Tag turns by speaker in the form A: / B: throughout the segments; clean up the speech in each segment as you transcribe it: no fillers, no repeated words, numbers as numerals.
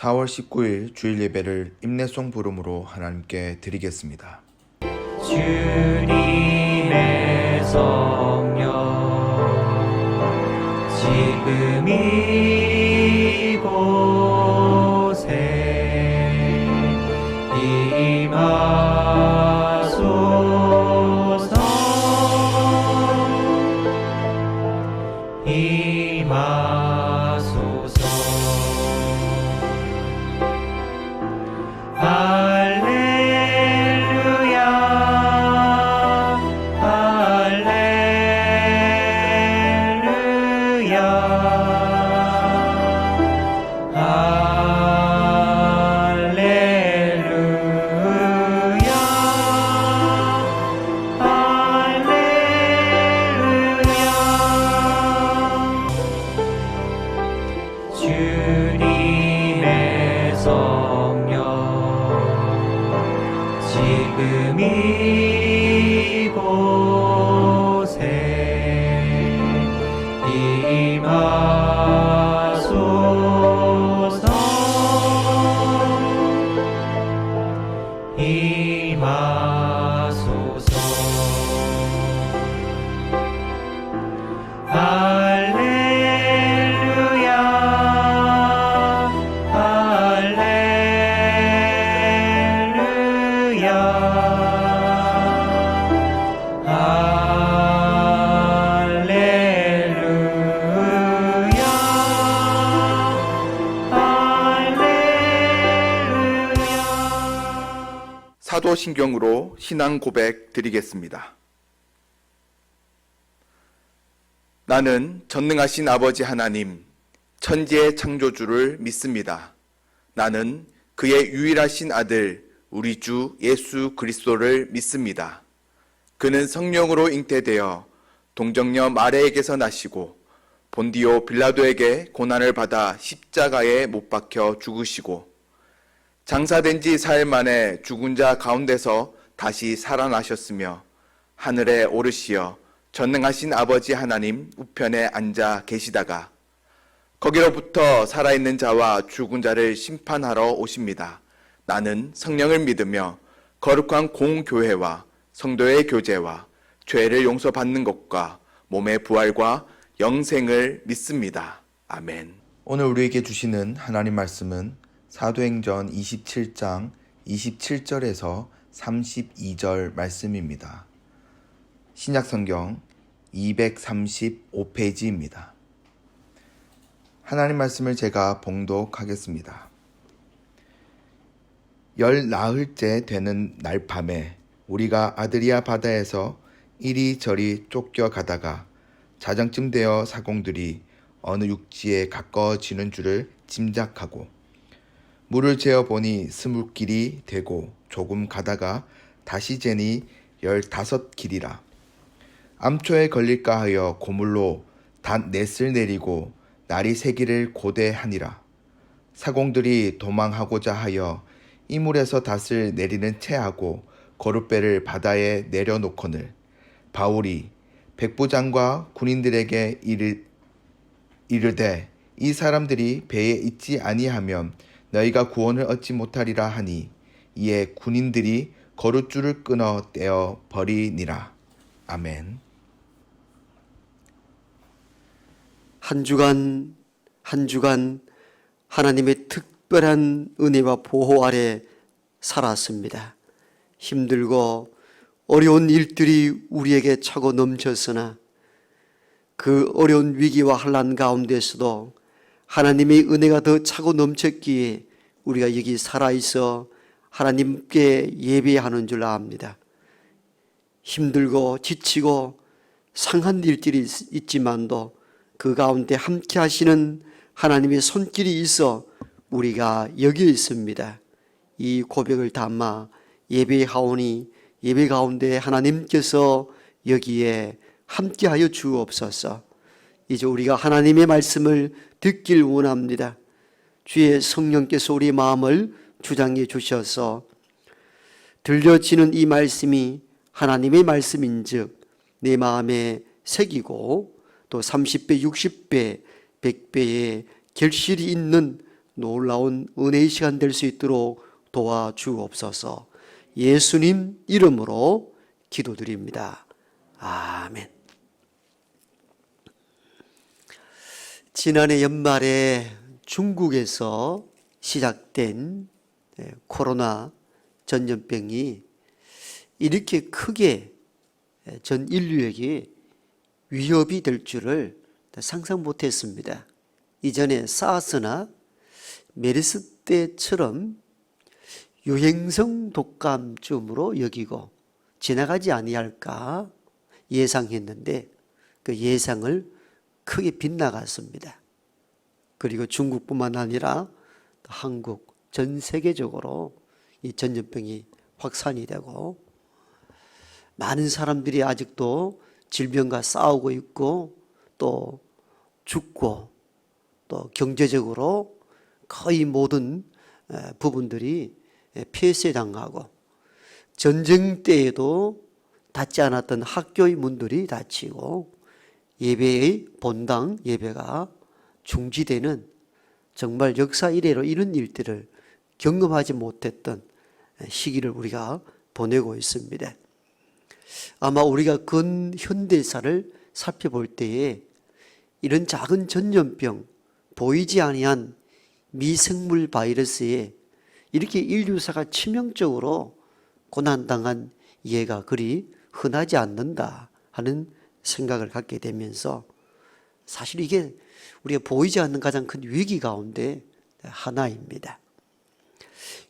A: 4월 19일 주일 예배를 임내송 부름으로 하나님께 드리겠습니다.
B: 주님의 성령 지금 이곳에 임하소서. 임하소서. 할렐루야 할렐루야 할렐루야 할렐루야. 주님의 성령 지금 이곳에 임하소서. 임하소서. 할렐루야 할렐루야 할렐루야 할렐루야.
A: 사도신경으로 신앙 고백 드리겠습니다. 나는 전능하신 아버지 하나님, 천지의 창조주를 믿습니다. 나는 그의 유일하신 아들, 우리 주 예수 그리스도를 믿습니다. 그는 성령으로 잉태되어 동정녀 마리아에게서 나시고 본디오 빌라도에게 고난을 받아 십자가에 못 박혀 죽으시고 장사된 지 4일 만에 죽은 자 가운데서 다시 살아나셨으며 하늘에 오르시어 전능하신 아버지 하나님 우편에 앉아 계시다가 거기로부터 살아있는 자와 죽은 자를 심판하러 오십니다. 나는 성령을 믿으며 거룩한 공교회와 성도의 교제와 죄를 용서받는 것과 몸의 부활과 영생을 믿습니다. 아멘. 오늘 우리에게 주시는 하나님 말씀은 사도행전 27장 27절에서 32절 말씀입니다. 신약성경 235페이지입니다. 하나님 말씀을 제가 봉독하겠습니다. 열 나흘째 되는 날 밤에 우리가 아드리아 바다에서 이리저리 쫓겨가다가 자정쯤 되어 사공들이 어느 육지에 가까워지는 줄을 짐작하고 물을 재어보니 스물길이 되고 조금 가다가 다시 재니 15길이라. 암초에 걸릴까 하여 고물로 단 넷을 내리고 날이 새기를 고대하니라. 사공들이 도망하고자 하여 이물에서 닷을 내리는 채하고 거룻배를 바다에 내려놓거늘 바울이 백부장과 군인들에게 이르되 이 사람들이 배에 있지 아니하면 너희가 구원을 얻지 못하리라 하니 이에 군인들이 거룻줄을 끊어 떼어 버리니라. 아멘.
C: 한 주간 하나님의 특별한 은혜와 보호 아래 살았습니다. 힘들고 어려운 일들이 우리에게 차고 넘쳤으나 그 어려운 위기와 환난 가운데서도 하나님의 은혜가 더 차고 넘쳤기에 우리가 여기 살아있어 하나님께 예배하는 줄 압니다. 힘들고 지치고 상한 일들이 있지만도 그 가운데 함께 하시는 하나님의 손길이 있어 우리가 여기 있습니다. 이 고백을 담아 예배하오니 예배 가운데 하나님께서 여기에 함께하여 주옵소서. 이제 우리가 하나님의 말씀을 듣길 원합니다. 주의 성령께서 우리 마음을 주장해 주셔서 들려지는 이 말씀이 하나님의 말씀인즉 내 마음에 새기고 또 30배, 60배, 100배의 결실이 있는 놀라운 은혜의 시간 될 수 있도록 도와주옵소서. 예수님 이름으로 기도드립니다. 아멘. 지난해 연말에 중국에서 시작된 코로나 전염병이 이렇게 크게 전 인류에게 위협이 될 줄을 상상 못했습니다. 이전에 사스나 메르스 때처럼 유행성 독감쯤으로 여기고 지나가지 아니할까 예상했는데 그 예상을 크게 빗나갔습니다. 그리고 중국뿐만 아니라 한국, 전 세계적으로 이 전염병이 확산이 되고 많은 사람들이 아직도 질병과 싸우고 있고 또 죽고 또 경제적으로 거의 모든 부분들이 폐쇄 당하고 전쟁 때에도 닫지 않았던 학교의 문들이 닫히고 예배의 본당 예배가 중지되는 정말 역사 이래로 이런 일들을 경험하지 못했던 시기를 우리가 보내고 있습니다. 아마 우리가 근현대사를 살펴볼 때에 이런 작은 전염병, 보이지 아니한 미생물 바이러스에 이렇게 인류사가 치명적으로 고난당한 예가 그리 흔하지 않는다 하는 생각을 갖게 되면서 사실 이게 우리가 보이지 않는 가장 큰 위기 가운데 하나입니다.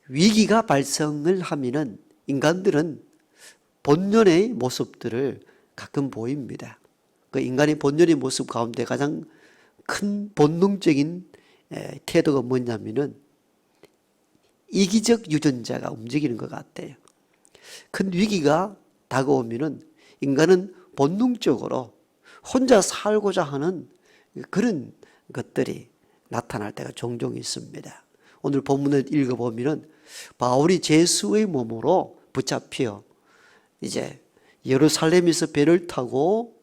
C: 위기가 발생을 하면은 인간들은 본연의 모습들을 가끔 보입니다. 그 인간의 본연의 모습 가운데 가장 큰 본능적인 태도가 뭐냐면은 이기적 유전자가 움직이는 것 같아요. 큰 위기가 다가오면은 인간은 본능적으로 혼자 살고자 하는 그런 것들이 나타날 때가 종종 있습니다. 오늘 본문을 읽어보면은 바울이 제수의 몸으로 붙잡혀 이제 예루살렘에서 배를 타고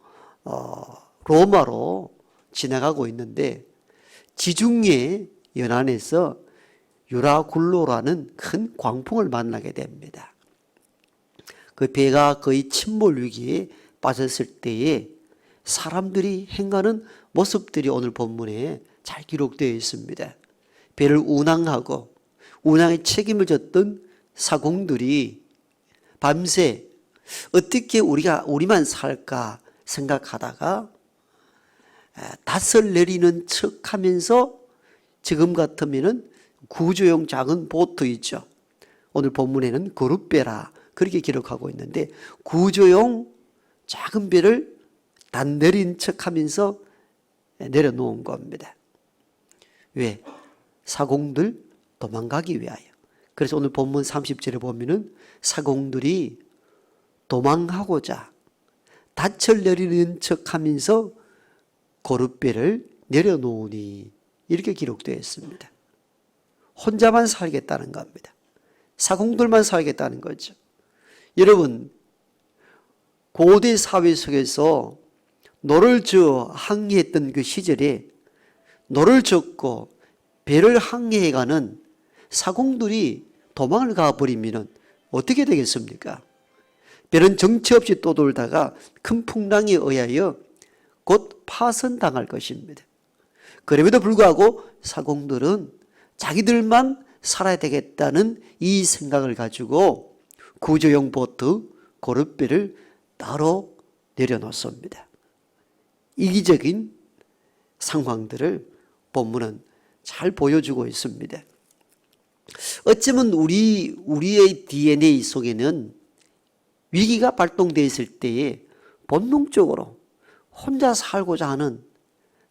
C: 로마로 지나가고 있는데 지중해 연안에서 유라굴로라는 큰 광풍을 만나게 됩니다. 그 배가 거의 침몰 위기에 빠졌을 때에 사람들이 행하는 모습들이 오늘 본문에 잘 기록되어 있습니다. 배를 운항하고 운항에 책임을 졌던 사공들이 밤새 어떻게 우리만 살까 생각하다가 닷을 내리는 척 하면서 지금 같으면은 구조용 작은 보트 있죠. 오늘 본문에는 거룻배라 그렇게 기록하고 있는데 구조용 작은 배를 단 내린 척 하면서 내려놓은 겁니다. 왜? 사공들 도망가기 위하여. 그래서 오늘 본문 30절에 보면은 사공들이 도망하고자 닻을 내리는 척 하면서 거룻배를 내려놓으니 이렇게 기록되어 있습니다. 혼자만 살겠다는 겁니다. 사공들만 살겠다는 거죠. 여러분, 고대 사회 속에서 노를 저어 항해했던 그 시절에 노를 젓고 배를 항해해가는 사공들이 도망을 가버리면 어떻게 되겠습니까? 배는 정체 없이 떠돌다가 큰 풍랑에 의하여 곧 파선당할 것입니다. 그럼에도 불구하고 사공들은 자기들만 살아야 되겠다는 이 생각을 가지고 구조용 보트 거룻배를 따로 내려놓습니다. 이기적인 상황들을 본문은 잘 보여주고 있습니다. 어쩌면 우리의 DNA 속에는 위기가 발동되어 있을 때에 본능적으로 혼자 살고자 하는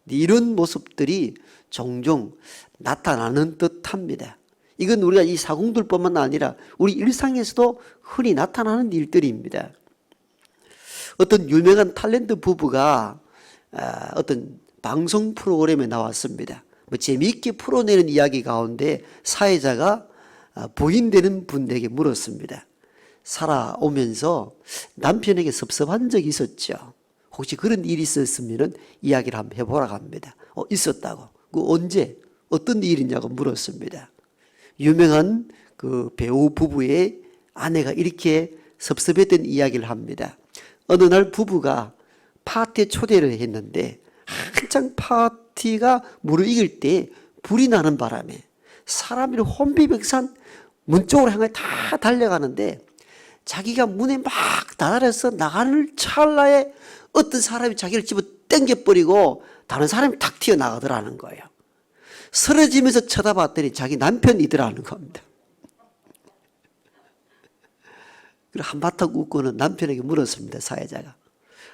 C: 이런 모습들이 종종 나타나는 듯합니다. 이건 우리가 이 사공들뿐만 아니라 우리 일상에서도 흔히 나타나는 일들입니다. 어떤 유명한 탤런트 부부가 어떤 방송 프로그램에 나왔습니다. 재미있게 풀어내는 이야기 가운데 사회자가 부인되는 분에게 물었습니다. 살아오면서 남편에게 섭섭한 적이 있었죠. 혹시 그런 일이 있었으면 이야기를 한번 해보라고 합니다. 있었다고. 그 언제? 어떤 일이냐고 물었습니다. 유명한 그 배우 부부의 아내가 이렇게 섭섭했던 이야기를 합니다. 어느 날 부부가 파티에 초대를 했는데 한창 파티가 무르익을 때 불이 나는 바람에 사람들이 혼비백산 문 쪽으로 향해 다 달려가는데 자기가 문에 막 다다려서 나가는 찰나에 어떤 사람이 자기를 집어 당겨버리고 다른 사람이 탁 튀어나가더라는 거예요. 쓰러지면서 쳐다봤더니 자기 남편이더라는 겁니다. 그리고 한바탕 웃고는 남편에게 물었습니다. 사회자가.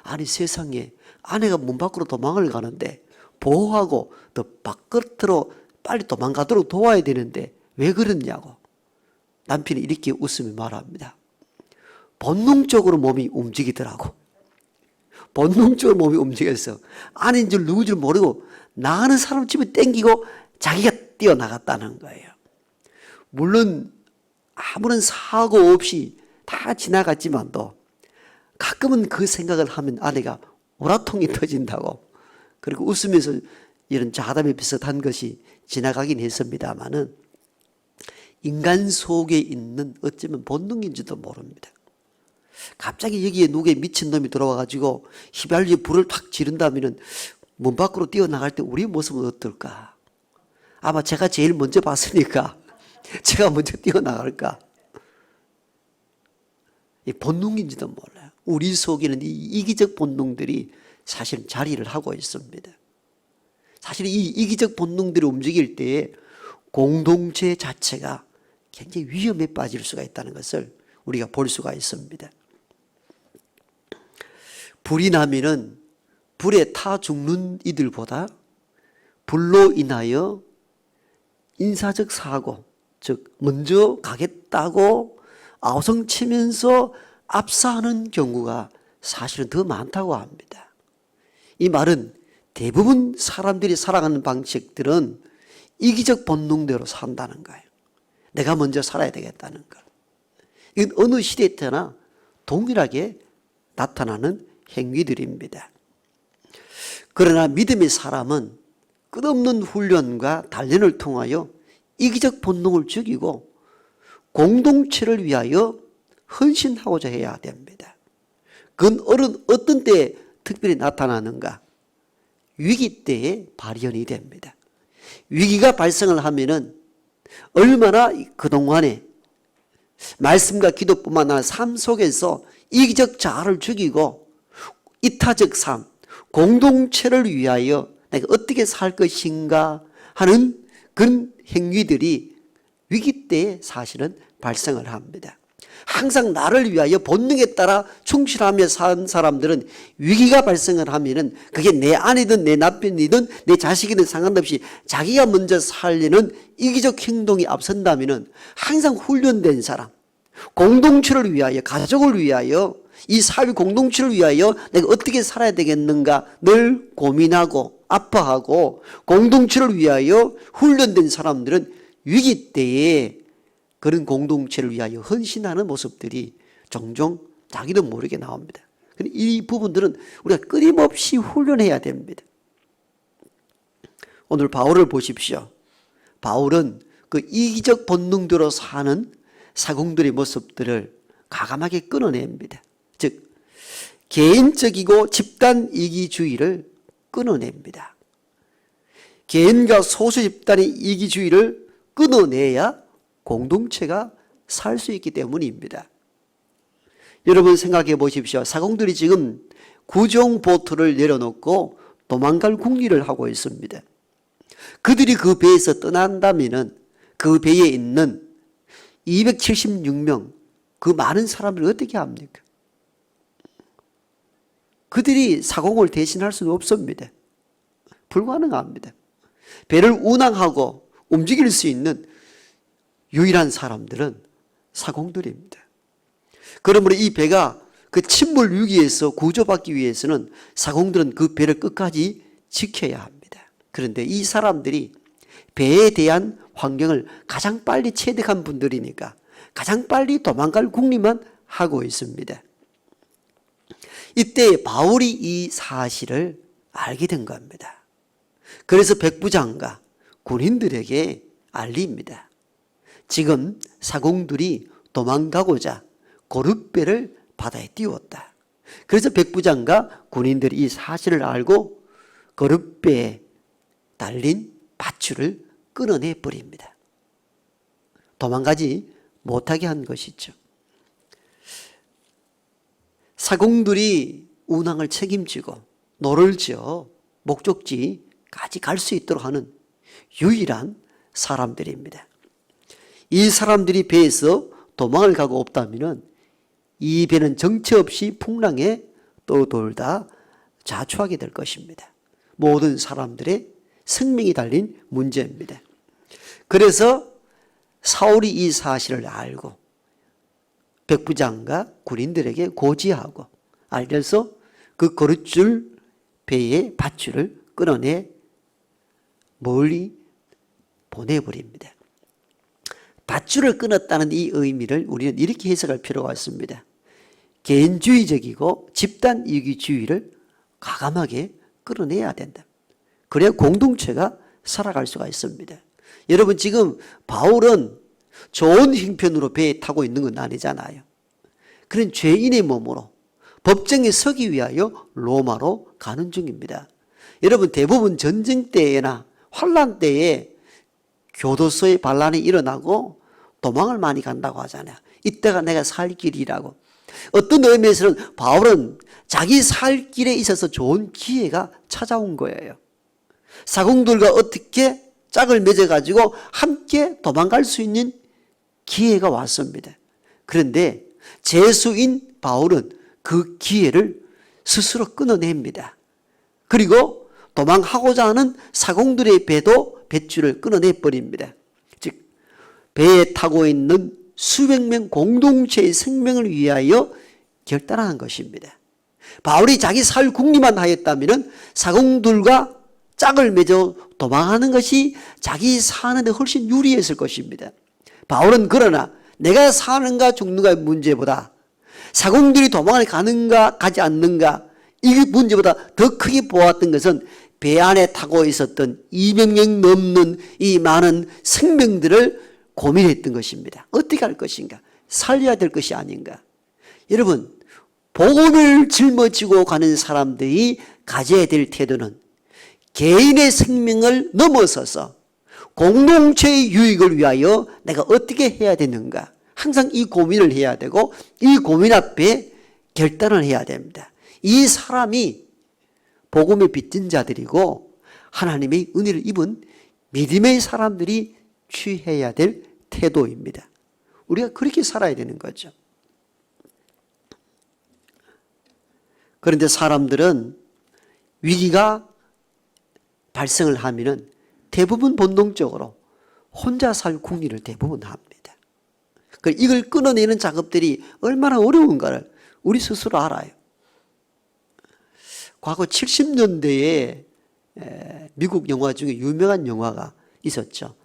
C: 아니 세상에 아내가 문 밖으로 도망을 가는데 보호하고 더 바깥으로 빨리 도망가도록 도와야 되는데 왜 그러냐고. 남편이 이렇게 웃으며 말합니다. 본능적으로 몸이 움직이더라고. 본능적으로 몸이 움직여서 아내인 줄 누군 줄 모르고 나가는 사람 집에 땡기고 자기가 뛰어나갔다는 거예요. 물론 아무런 사고 없이 다 지나갔지만도 가끔은 그 생각을 하면 아내가 오라통이 터진다고. 그리고 웃으면서 이런 자담이 비슷한 것이 지나가긴 했습니다마는 인간 속에 있는 어쩌면 본능인지도 모릅니다. 갑자기 여기에 누구의 미친놈이 들어와가지고 휘발유에 불을 탁 지른다면 문 밖으로 뛰어나갈 때 우리 모습은 어떨까? 아마 제가 제일 먼저 봤으니까 제가 먼저 뛰어나갈까? 이 본능인지도 몰라요. 우리 속에는 이 이기적 본능들이 사실 자리를 하고 있습니다. 사실 이 이기적 본능들이 움직일 때 공동체 자체가 굉장히 위험에 빠질 수가 있다는 것을 우리가 볼 수가 있습니다. 불이 나면은 불에 타 죽는 이들보다 불로 인하여 인사적 사고, 즉 먼저 가겠다고 아우성치면서 압사하는 경우가 사실은 더 많다고 합니다. 이 말은 대부분 사람들이 살아가는 방식들은 이기적 본능대로 산다는 거예요. 내가 먼저 살아야 되겠다는 것. 이건 어느 시대 때나 동일하게 나타나는 행위들입니다. 그러나 믿음의 사람은 끝없는 훈련과 단련을 통하여 이기적 본능을 죽이고 공동체를 위하여 헌신하고자 해야 됩니다. 그건 어떤 때에 특별히 나타나는가? 위기 때에 발현이 됩니다. 위기가 발생을 하면은 얼마나 그동안에 말씀과 기도뿐만 아니라 삶 속에서 이기적 자아를 죽이고 이타적 삶, 공동체를 위하여 내가 어떻게 살 것인가 하는 그런 행위들이 위기 때에 사실은 발생을 합니다. 항상 나를 위하여 본능에 따라 충실하며 산 사람들은 위기가 발생을 하면은 그게 내 아내든 내 남편이든 내 자식이든 상관없이 자기가 먼저 살리는 이기적 행동이 앞선다면은 항상 훈련된 사람, 공동체를 위하여, 가족을 위하여, 이 사회 공동체를 위하여 내가 어떻게 살아야 되겠는가 늘 고민하고 아파하고 공동체를 위하여 훈련된 사람들은 위기 때에 그런 공동체를 위하여 헌신하는 모습들이 종종 자기도 모르게 나옵니다. 이 부분들은 우리가 끊임없이 훈련해야 됩니다. 오늘 바울을 보십시오. 바울은 그 이기적 본능대로 사는 사공들의 모습들을 과감하게 끊어냅니다. 즉 개인적이고 집단 이기주의를 끊어냅니다. 개인과 소수 집단의 이기주의를 끊어내야 공동체가 살 수 있기 때문입니다. 여러분 생각해 보십시오. 사공들이 지금 구정 보트를 내려놓고 도망갈 궁리를 하고 있습니다. 그들이 그 배에서 떠난다면은 그 배에 있는 276명 그 많은 사람들을 어떻게 합니까? 그들이 사공을 대신할 수는 없습니다. 불가능합니다. 배를 운항하고 움직일 수 있는 유일한 사람들은 사공들입니다. 그러므로 이 배가 그 침몰 위기에서 구조받기 위해서는 사공들은 그 배를 끝까지 지켜야 합니다. 그런데 이 사람들이 배에 대한 환경을 가장 빨리 체득한 분들이니까 가장 빨리 도망갈 궁리만 하고 있습니다. 이때 바울이 이 사실을 알게 된 겁니다. 그래서 백부장과 군인들에게 알립니다. 지금 사공들이 도망가고자 고룻배를 바다에 띄웠다. 그래서 백부장과 군인들이 이 사실을 알고 고룻배에 달린 밧줄을 끊어내 버립니다. 도망가지 못하게 한 것이죠. 사공들이 운항을 책임지고 노를 지어 목적지까지 갈 수 있도록 하는 유일한 사람들입니다. 이 사람들이 배에서 도망을 가고 없다면 이 배는 정체 없이 풍랑에 떠돌다 자초하게 될 것입니다. 모든 사람들의 생명이 달린 문제입니다. 그래서 사울이 이 사실을 알고 백부장과 군인들에게 고지하고 알려서 그 거룻줄 배의 밧줄을 끊어내 멀리 보내버립니다. 밧줄을 끊었다는 이 의미를 우리는 이렇게 해석할 필요가 있습니다. 개인주의적이고 집단 이기주의를 과감하게 끌어내야 된다. 그래야 공동체가 살아갈 수가 있습니다. 여러분, 지금 바울은 좋은 형편으로 배에 타고 있는 건 아니잖아요. 그런 죄인의 몸으로 법정에 서기 위하여 로마로 가는 중입니다. 여러분, 대부분 전쟁 때나 환란 때에 교도소에 반란이 일어나고 도망을 많이 간다고 하잖아요. 이때가 내가 살 길이라고. 어떤 의미에서는 바울은 자기 살 길에 있어서 좋은 기회가 찾아온 거예요. 사공들과 어떻게 짝을 맺어가지고 함께 도망갈 수 있는 기회가 왔습니다. 그런데 죄수인 바울은 그 기회를 스스로 끊어냅니다. 그리고 도망하고자 하는 사공들의 배도 뱃줄을 끊어내버립니다. 즉 배에 타고 있는 수백 명 공동체의 생명을 위하여 결단한 것입니다. 바울이 자기 살 궁리만 하였다면 사공들과 짝을 맺어 도망하는 것이 자기 사는 데 훨씬 유리했을 것입니다. 바울은 그러나 내가 사는가 죽는가의 문제보다 사공들이 도망을 가는가 가지 않는가 이 문제보다 더 크게 보았던 것은 배 안에 타고 있었던 200명 넘는 이 많은 생명들을 고민했던 것입니다. 어떻게 할 것인가? 살려야 될 것이 아닌가? 여러분, 복음을 짊어지고 가는 사람들이 가져야 될 태도는 개인의 생명을 넘어서서 공동체의 유익을 위하여 내가 어떻게 해야 되는가? 항상 이 고민을 해야 되고 이 고민 앞에 결단을 해야 됩니다. 이 사람이 복음의 빚진 자들이고 하나님의 은혜를 입은 믿음의 사람들이 취해야 될 태도입니다. 우리가 그렇게 살아야 되는 거죠. 그런데 사람들은 위기가 발생을 하면은 대부분 본능적으로 혼자 살 궁리를 대부분 합니다. 이걸 끊어내는 작업들이 얼마나 어려운가를 우리 스스로 알아요. 과거 70년대에 미국 영화 중에 유명한 영화가 있었죠.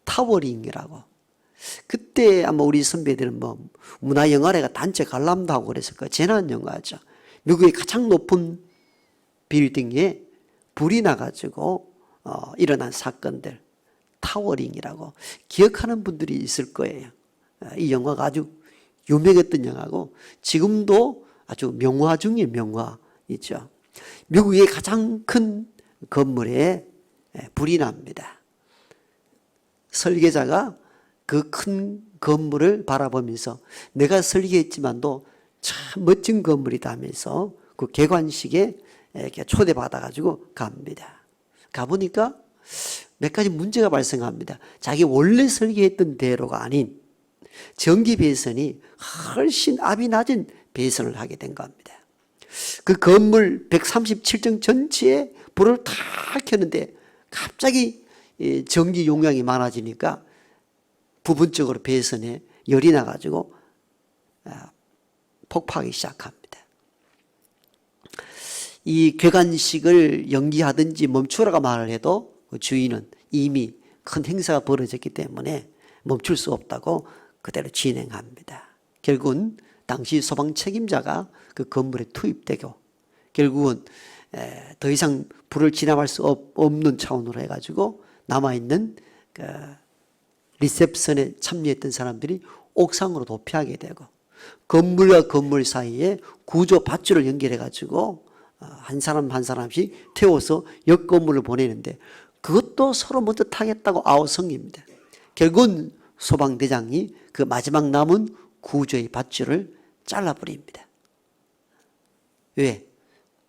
C: 타워링이라고. 그때 아마 우리 선배들은 문화영화래가 단체 관람도 하고 그랬을 거예요. 재난영화죠. 미국의 가장 높은 빌딩에 불이 나가지고 일어난 사건들. 타워링이라고. 기억하는 분들이 있을 거예요. 이 영화가 아주 유명했던 영화고 지금도 아주 명화 중에 명화이죠. 미국의 가장 큰 건물에 불이 납니다. 설계자가 그 큰 건물을 바라보면서 내가 설계했지만도 참 멋진 건물이다 하면서 그 개관식에 이렇게 초대받아가지고 갑니다. 가보니까 몇 가지 문제가 발생합니다. 자기 원래 설계했던 대로가 아닌 전기 배선이 훨씬 압이 낮은 배선을 하게 된 겁니다. 그 건물 137층 전체에 불을 다 켰는데 갑자기 전기 용량이 많아지니까 부분적으로 배선에 열이 나가지고 폭파하기 시작합니다. 이 궤관식을 연기하든지 멈추라고 말을 해도 그 주인은 이미 큰 행사가 벌어졌기 때문에 멈출 수 없다고 그대로 진행합니다. 결국은 당시 소방 책임자가 그 건물에 투입되고 결국은 더 이상 불을 진압할 수 없는 차원으로 해가지고 남아있는 그 리셉션에 참여했던 사람들이 옥상으로 도피하게 되고 건물과 건물 사이에 구조 밧줄을 연결해 가지고 한 사람 한 사람씩 태워서 옆 건물을 보내는데 그것도 서로 먼저 타겠다고 아우성입니다. 결국은 소방대장이 그 마지막 남은 구조의 밧줄을 잘라버립니다. 왜?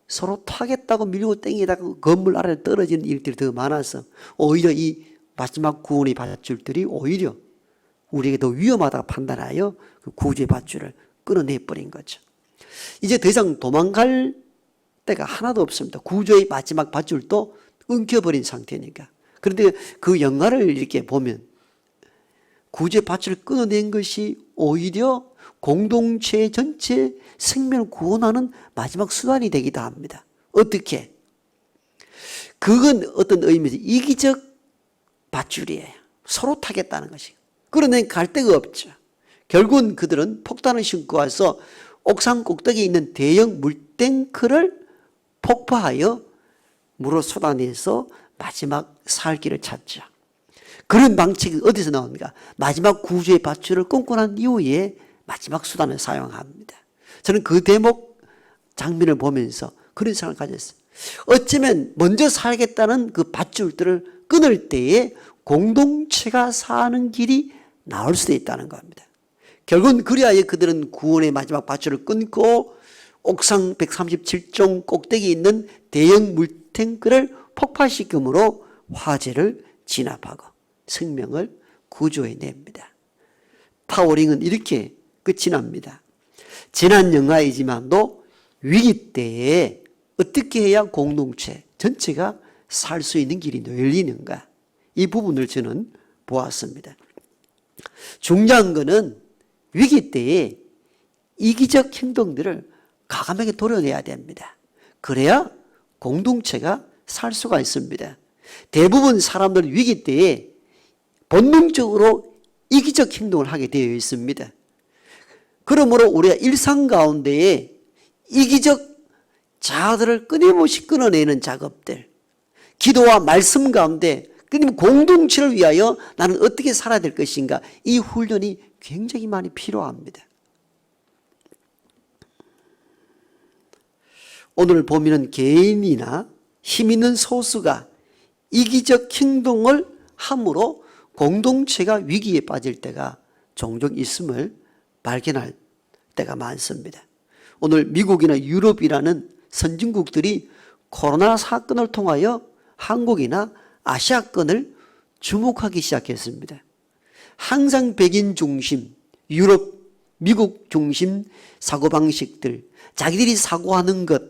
C: 서로 타겠다고 밀고 땡기다가 건물 아래로 떨어지는 일들이 더 많아서 오히려 이 마지막 구원의 밧줄들이 오히려 우리에게 더 위험하다고 판단하여 그 구조의 밧줄을 끊어내버린 거죠. 이제 더 이상 도망갈 데가 하나도 없습니다. 구조의 마지막 밧줄도 끊겨버린 상태니까. 그런데 그 영화를 이렇게 보면 구조의 밧줄을 끊어낸 것이 오히려 공동체 전체 생명을 구원하는 마지막 수단이 되기도 합니다. 어떻게? 그건 어떤 의미에서 이기적 밧줄이에요. 서로 타겠다는 것이. 그러면 갈 데가 없죠. 결국은 그들은 폭탄을 싣고 와서 옥상 꼭대기에 있는 대형 물탱크를 폭파하여 물을 쏟아내서 마지막 살길을 찾죠. 그런 방식이 어디서 나옵니까? 마지막 구조의 밧줄을 끊고 난 이후에 마지막 수단을 사용합니다. 저는 그 대목 장면을 보면서 그런 생각을 가졌어요. 어쩌면 먼저 살겠다는 그 밧줄들을 끊을 때에 공동체가 사는 길이 나올 수도 있다는 겁니다. 결국은 그리하여 그들은 구원의 마지막 밧줄을 끊고 옥상 137종 꼭대기에 있는 대형 물탱크를 폭파시킴으로 화재를 진압하고 생명을 구조해냅니다. 타워링은 이렇게 끝이 납니다. 지난 영화이지만도 위기 때에 어떻게 해야 공동체 전체가 살 수 있는 길이 열리는가, 이 부분을 저는 보았습니다. 중요한 것은 위기 때에 이기적 행동들을 과감하게 도려내야 됩니다. 그래야 공동체가 살 수가 있습니다. 대부분 사람들은 위기 때에 본능적으로 이기적 행동을 하게 되어 있습니다. 그러므로 우리가 일상 가운데에 이기적 자아들을 끊임없이 끊어내는 작업들, 기도와 말씀 가운데 끊임 공동체를 위하여 나는 어떻게 살아야 될 것인가, 이 훈련이 굉장히 많이 필요합니다. 오늘 보면은 개인이나 힘 있는 소수가 이기적 행동을 함으로 공동체가 위기에 빠질 때가 종종 있음을 발견할 때가 많습니다. 오늘 미국이나 유럽이라는 선진국들이 코로나 사건을 통하여 한국이나 아시아권을 주목하기 시작했습니다. 항상 백인 중심, 유럽, 미국 중심 사고방식들, 자기들이 사고하는 것,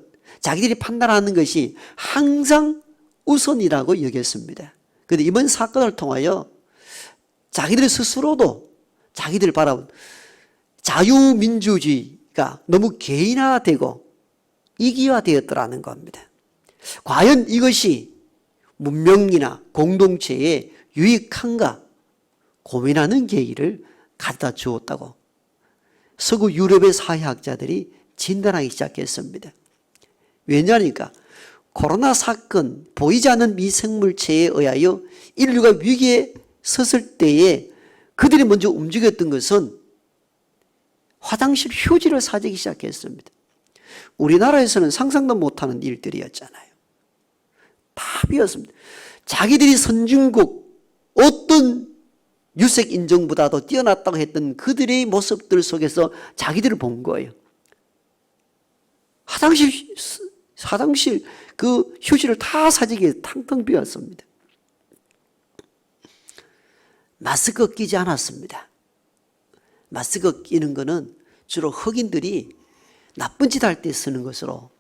C: 자기들이 판단하는 것이 항상 우선이라고 여겼습니다. 그런데 이번 사건을 통하여 자기들 스스로도 자기들을 바라본 자유민주주의가 너무 개인화되고 이기화되었더라는 겁니다. 과연 이것이 문명이나 공동체에 유익한가 고민하는 계기를 가져다 주었다고 서구 유럽의 사회학자들이 진단하기 시작했습니다. 왜냐하니까 코로나 사건, 보이지 않는 미생물체에 의하여 인류가 위기에 섰을 때에 그들이 먼저 움직였던 것은 화장실 휴지를 사재기 시작했습니다. 우리나라에서는 상상도 못하는 일들이었잖아요. 다 비었습니다. 자기들이 선진국 어떤 유색 인종보다도 뛰어났다고 했던 그들의 모습들 속에서 자기들을 본 거예요. 화장실 그 휴지를 다 사재기에 탕탕 비웠습니다. 마스크 끼지 않았습니다. 마스크 끼는 거는 주로 흑인들이 나쁜 짓 할 때 쓰는 것으로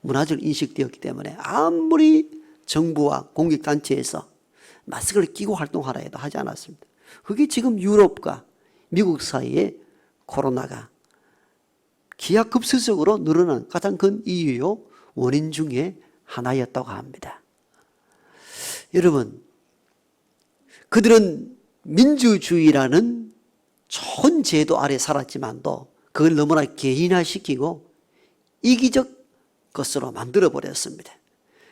C: 문화적으로 인식되었기 때문에 아무리 정부와 공익단체에서 마스크를 끼고 활동하라 해도 하지 않았습니다. 그게 지금 유럽과 미국 사이에 코로나가 기하급수적으로 늘어난 가장 큰 이유요 원인 중에 하나였다고 합니다. 여러분, 그들은 민주주의라는 좋은 제도 아래 살았지만도 그걸 너무나 개인화시키고 이기적 것으로 만들어버렸습니다.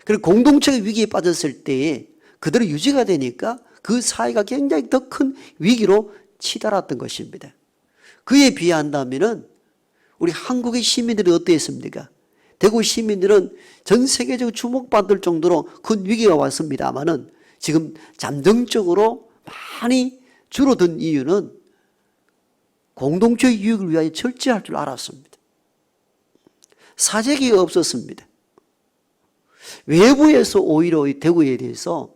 C: 그리고 공동체가 위기에 빠졌을 때에 그대로 유지가 되니까 그 사회가 굉장히 더 큰 위기로 치달았던 것입니다. 그에 비한다면은 우리 한국의 시민들이 어땠습니까? 대구 시민들은 전 세계적으로 주목받을 정도로 큰 위기가 왔습니다만은 지금 잠정적으로 많이 줄어든 이유는 공동체의 유익을 위하여 절제할 줄 알았습니다. 사재기가 없었습니다. 외부에서 오히려 대구에 대해서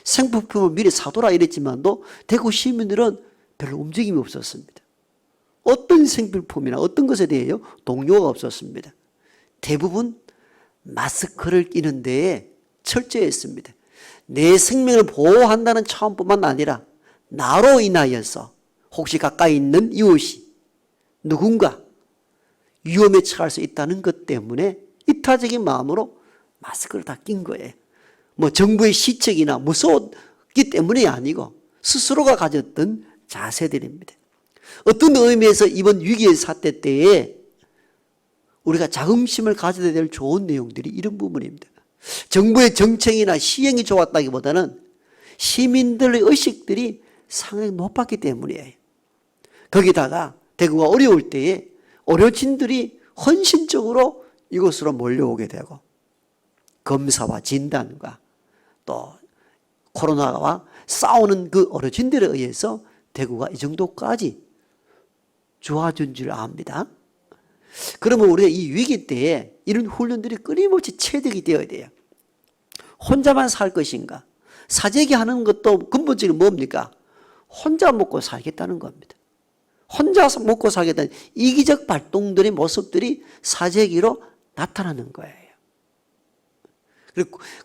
C: 생필품을 미리 사둬라 이랬지만도 대구 시민들은 별로 움직임이 없었습니다. 어떤 생필품이나 어떤 것에 대해서 동요가 없었습니다. 대부분 마스크를 끼는 데에 철저했습니다. 내 생명을 보호한다는 차원뿐만 아니라 나로 인하여서 혹시 가까이 있는 이웃이 누군가 위험에 처할 수 있다는 것 때문에 이타적인 마음으로 마스크를 다 낀 거예요. 뭐 정부의 시책이나 무서웠기 때문이 아니고 스스로가 가졌던 자세들입니다. 어떤 의미에서 이번 위기의 사태 때에 우리가 자긍심을 가져야 될 좋은 내용들이 이런 부분입니다. 정부의 정책이나 시행이 좋았다기보다는 시민들의 의식들이 상당히 높았기 때문이에요. 거기다가 대구가 어려울 때에 의료진들이 헌신적으로 이곳으로 몰려오게 되고 검사와 진단과 또 코로나와 싸우는 그 의료진들에 의해서 대구가 이 정도까지 좋아진 줄 압니다. 그러면 우리가 이 위기 때에 이런 훈련들이 끊임없이 체득이 되어야 돼요. 혼자만 살 것인가? 사재기 하는 것도 근본적으로 뭡니까? 혼자 먹고 살겠다는 겁니다. 혼자 먹고 살겠다는 이기적 발동들의 모습들이 사재기로 나타나는 거예요.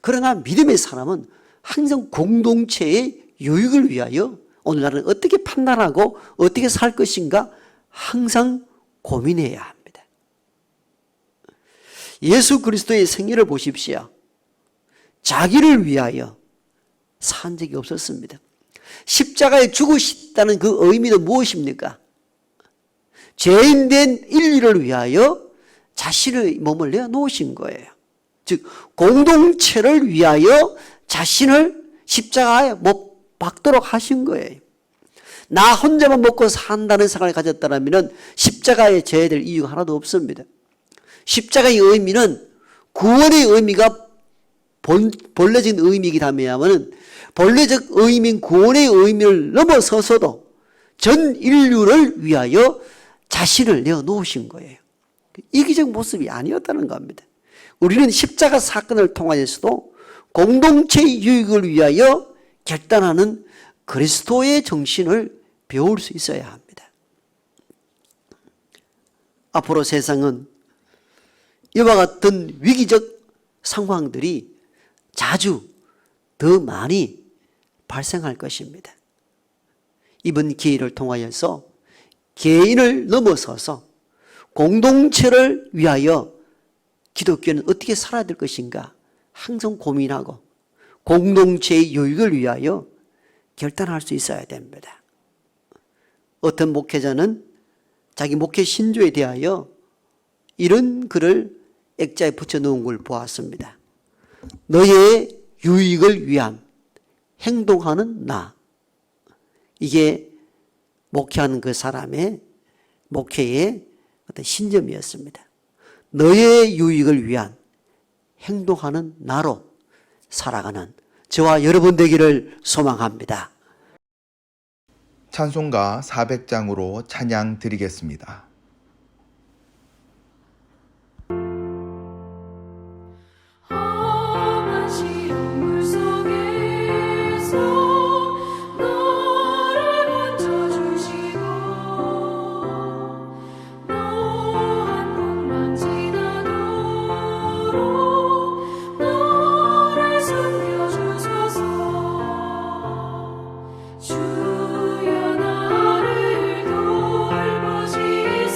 C: 그러나 믿음의 사람은 항상 공동체의 유익을 위하여 오늘날은 어떻게 판단하고 어떻게 살 것인가 항상 고민해야 합니다. 예수 그리스도의 생애를 보십시오. 자기를 위하여 산 적이 없었습니다. 십자가에 죽으셨다는 그 의미는 무엇입니까? 죄인된 인류를 위하여 자신의 몸을 내어놓으신 거예요. 즉 공동체를 위하여 자신을 십자가에 못 박도록 하신 거예요. 나 혼자만 먹고 산다는 생각을 가졌다면 십자가에 져야 될 이유가 하나도 없습니다. 십자가의 의미는 구원의 의미가 본래적인 의미이기 때문에 본래적 의미인 구원의 의미를 넘어서서도 전 인류를 위하여 자신을 내어놓으신 거예요. 이기적 모습이 아니었다는 겁니다. 우리는 십자가 사건을 통하여서도 공동체의 유익을 위하여 결단하는 그리스도의 정신을 배울 수 있어야 합니다. 앞으로 세상은 이와 같은 위기적 상황들이 자주 더 많이 발생할 것입니다. 이번 기회를 통하여서 개인을 넘어서서 공동체를 위하여 기독교는 어떻게 살아야 될 것인가 항상 고민하고 공동체의 유익을 위하여 결단할 수 있어야 됩니다. 어떤 목회자는 자기 목회 신조에 대하여 이런 글을 액자에 붙여놓은 걸 보았습니다. 너의 유익을 위한 행동하는 나. 이게 목회하는 그 사람의 목회의 어떤 신점이었습니다. 너의 유익을 위한 행동하는 나로 살아가는 저와 여러분 되기를 소망합니다.
A: 찬송가 400장으로 찬양 드리겠습니다.
D: 주여 나를 돌보시사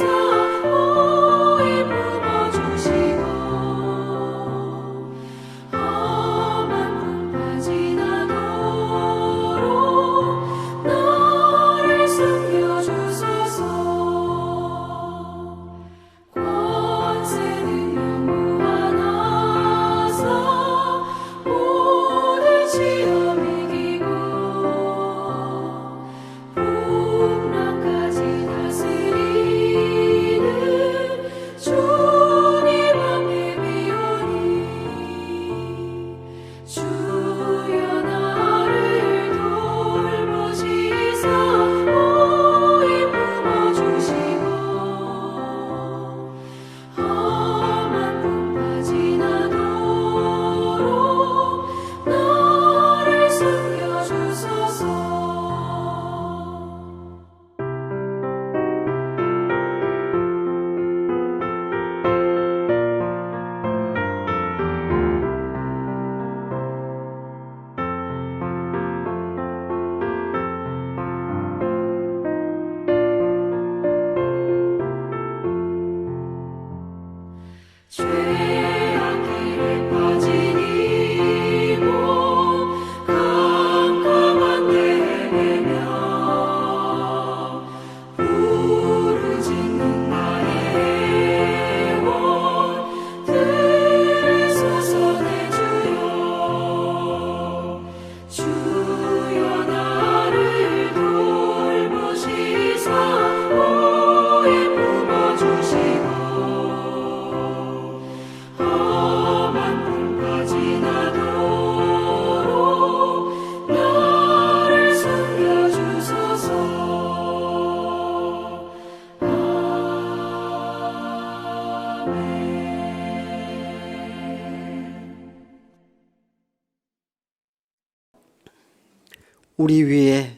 C: 우리 위해,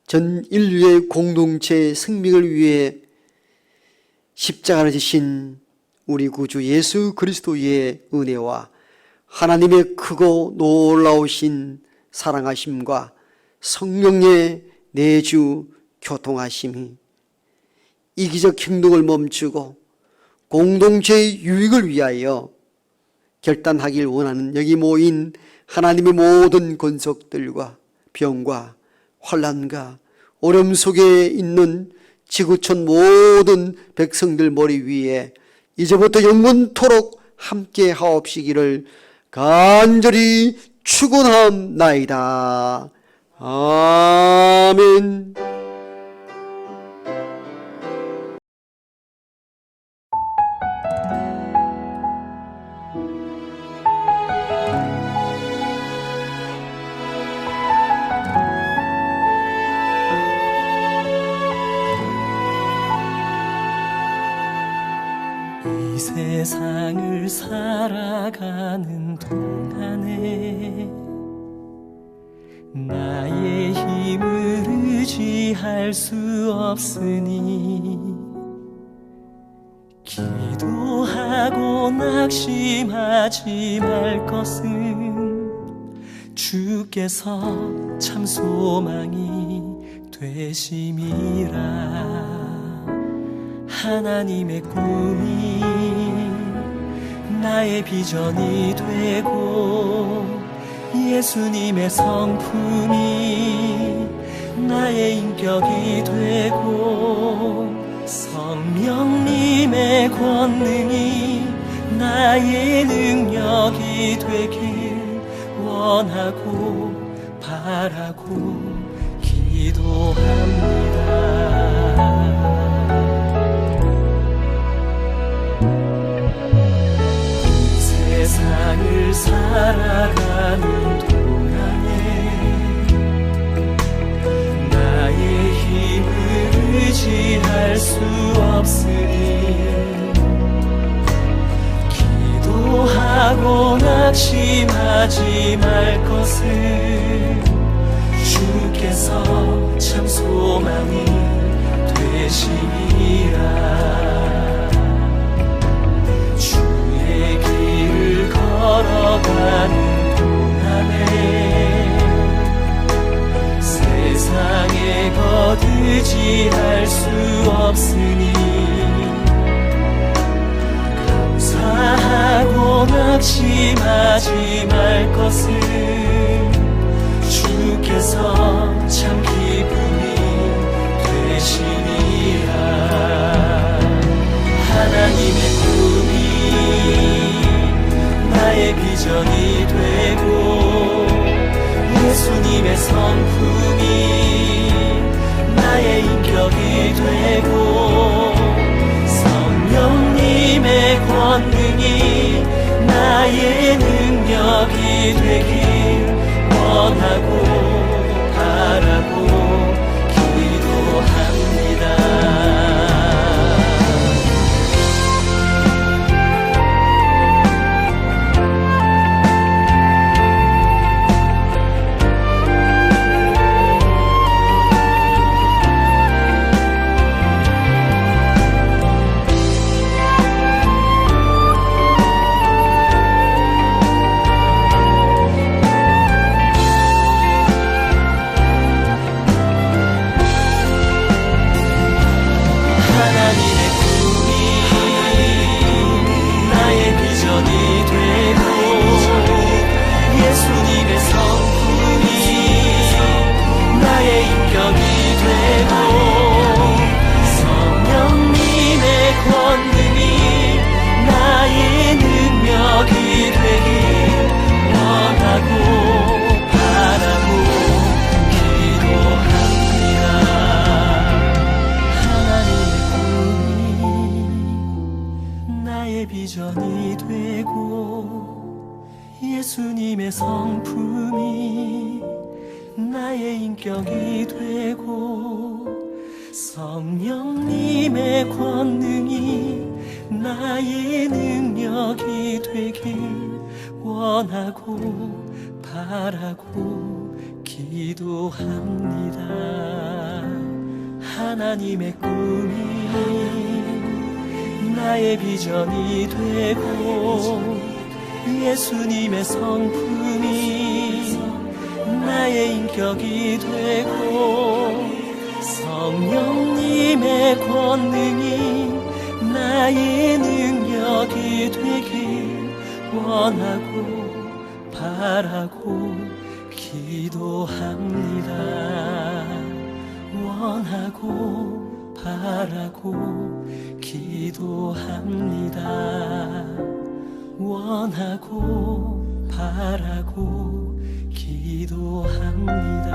C: 전 인류의 공동체의 생명을 위해 십자가를 지신 우리 구주 예수 그리스도의 은혜와 하나님의 크고 놀라우신 사랑하심과 성령의 내주 교통하심이 이기적 행동을 멈추고 공동체의 유익을 위하여 결단하길 원하는 여기 모인 하나님의 모든 권속들과 병과 환난과 어려움 속에 있는 지구촌 모든 백성들 머리 위에 이제부터 영원토록 함께 하옵시기를 간절히 축원하옵나이다. 아멘.
D: 이 세상을 살아가는 동안에 나의 힘을 의지할 수 없으니 기도하고 낙심하지 말 것은 주께서 참 소망이 되심이라. 하나님의 꿈이 나의 비전이 되고 예수님의 성품이 나의 인격이 되고 성령님의 권능이 나의 능력이 되길 원하고 바라고 기도합니다. 세상을 살아가는 동안에 나의 힘을 의지할 수 없으니 기도하고 낙심하지 말 것은 주께서 참 소망이 되심이라. 주의 길을 걸어가는 동안에 세상에 거두지할 수 없으니 감사하고 낙심하지 말 것은 주께서 참 기쁨이 되시니라. 하나님의 꿈이 나의 비전이 되고 예수님의 성품이 나의 인격이 되고 성령님의 권능이 나의 능력이 되길 원하고 바라고 기도합니다. 비전이 되고 예수님의 성품이 나의 인격이 되고 성령님의 권능이 나의 나의 능력이 되길 원하고 바라고 기도합니다. 하나님의 꿈이 나의 비전이 되고 예수님의 성품이 나의 인격이 되고 성령님의 권능이 나의 능력이 되길 원하고 바라고 기도합니다. 원하고 바라고 기도합니다. 원하고 바라고 기도합니다.